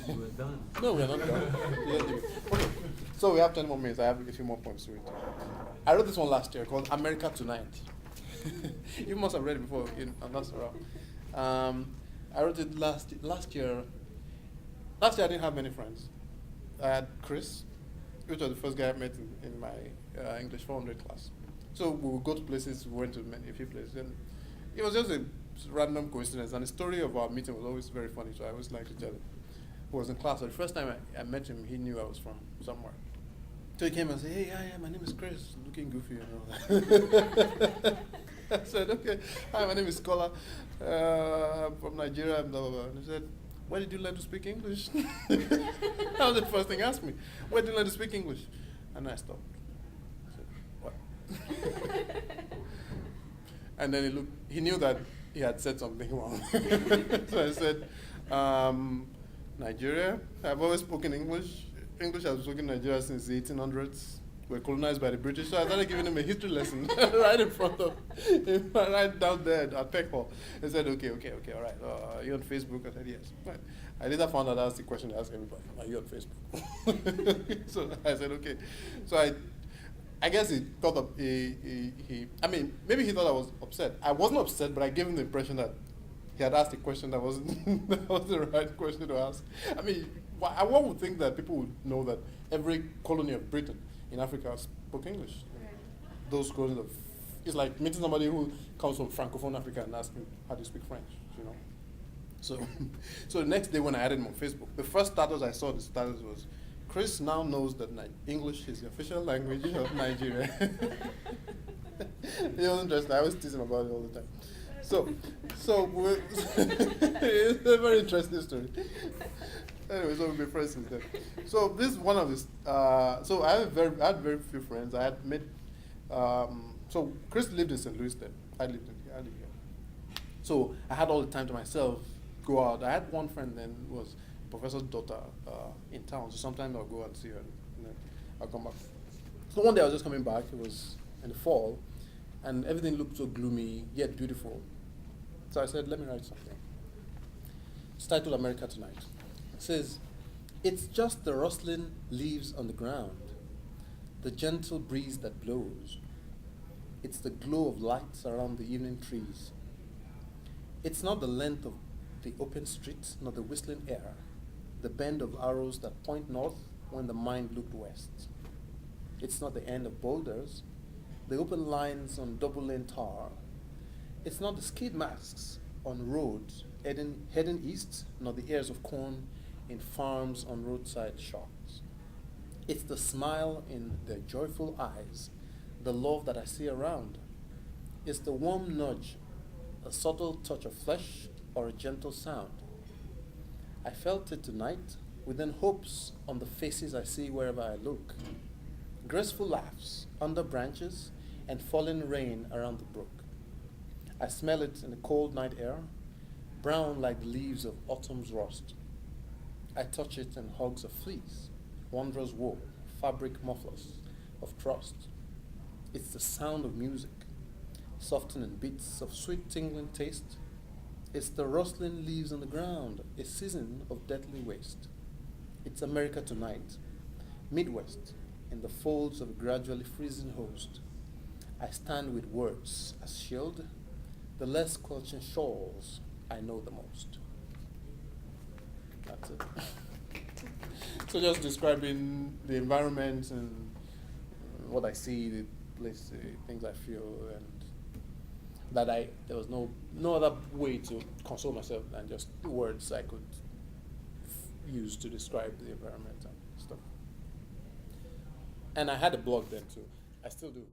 You were done. No, we're not done. Okay, so we have 10 more minutes. I have a few more points to read. I wrote this one last year called America Tonight. You must have read it before, and that's around. I wrote it last year. Last year I didn't have many friends. I had Chris, which was the first guy I met in my English 400 class. So we would go to places, we went to a few places, and it was just a random coincidence. And the story of our meeting was always very funny, so I always like to tell it. He was in class, so the first time I met him, he knew I was from somewhere. So he came and said, "Hey, yeah, my name is Chris, looking goofy and all that." I said, "Okay, hi, my name is Kola, I'm from Nigeria," and blah, blah, blah. And he said, "Where did you learn to speak English?" That was the first thing he asked me. "Where did you learn to speak English?" And I stopped. I said, "What?" And then he knew that he had said something wrong. So I said, "Nigeria, I've always spoken English. English has been spoken in Nigeria since the 1800s. We're colonized by the British." So I started giving him a history lesson right in front of him, right down there at Peckhall. He said, okay, all right. Are you on Facebook? I said, yes. Right. I later found out that's the question I ask everybody. Are you on Facebook? So I said, okay. So I guess he thought of, maybe he thought I was upset. I wasn't upset, but I gave him the impression that he had asked a question that wasn't that was the right question to ask. I mean, one would think that people would know that every colony of Britain in Africa spoke English. Right. Those colonies of, it's like meeting somebody who comes from Francophone Africa and asking, how do you speak French, So, so the next day when I added him on Facebook, the first status I saw, the status was, "Chris now knows that English is the official language of Nigeria." He was interested. I always tease him about it all the time. So it's a very interesting story. Anyway, so we've been friends since then. So this is one of the. So I had very few friends. I had met. So Chris lived in St. Louis then. I live here. So I had all the time to myself. Go out. I had one friend then who was professor's daughter in town. So sometimes I'll go and see her, and then I'll come back. So one day I was just coming back. It was in the fall, and everything looked so gloomy yet beautiful. So I said, let me write something. It's titled America Tonight. It says, "It's just the rustling leaves on the ground, the gentle breeze that blows. It's the glow of lights around the evening trees. It's not the length of the open streets, nor the whistling air, the bend of arrows that point north when the mind looked west. It's not the end of boulders, the open lines on double-lane tar. It's not the skid masks on roads heading east, nor the ears of corn in farms on roadside shops. It's the smile in their joyful eyes, the love that I see around. It's the warm nudge, a subtle touch of flesh, or a gentle sound. I felt it tonight, within hopes on the faces I see wherever I look. Graceful laughs under branches and falling rain around the brook. I smell it in the cold night air, brown like the leaves of autumn's rust. I touch it in hugs of fleece, wondrous wool, fabric mufflers of trust. It's the sound of music, softening bits of sweet tingling taste. It's the rustling leaves on the ground, a season of deathly waste. It's America tonight, Midwest, in the folds of a gradually freezing host. I stand with words as shield, the less scorching shawls I know the most." That's it. So just describing the environment and what I see, the place, things I feel, and that there was no other way to console myself than just the words I could use to describe the environment and stuff. And I had a blog then too. I still do.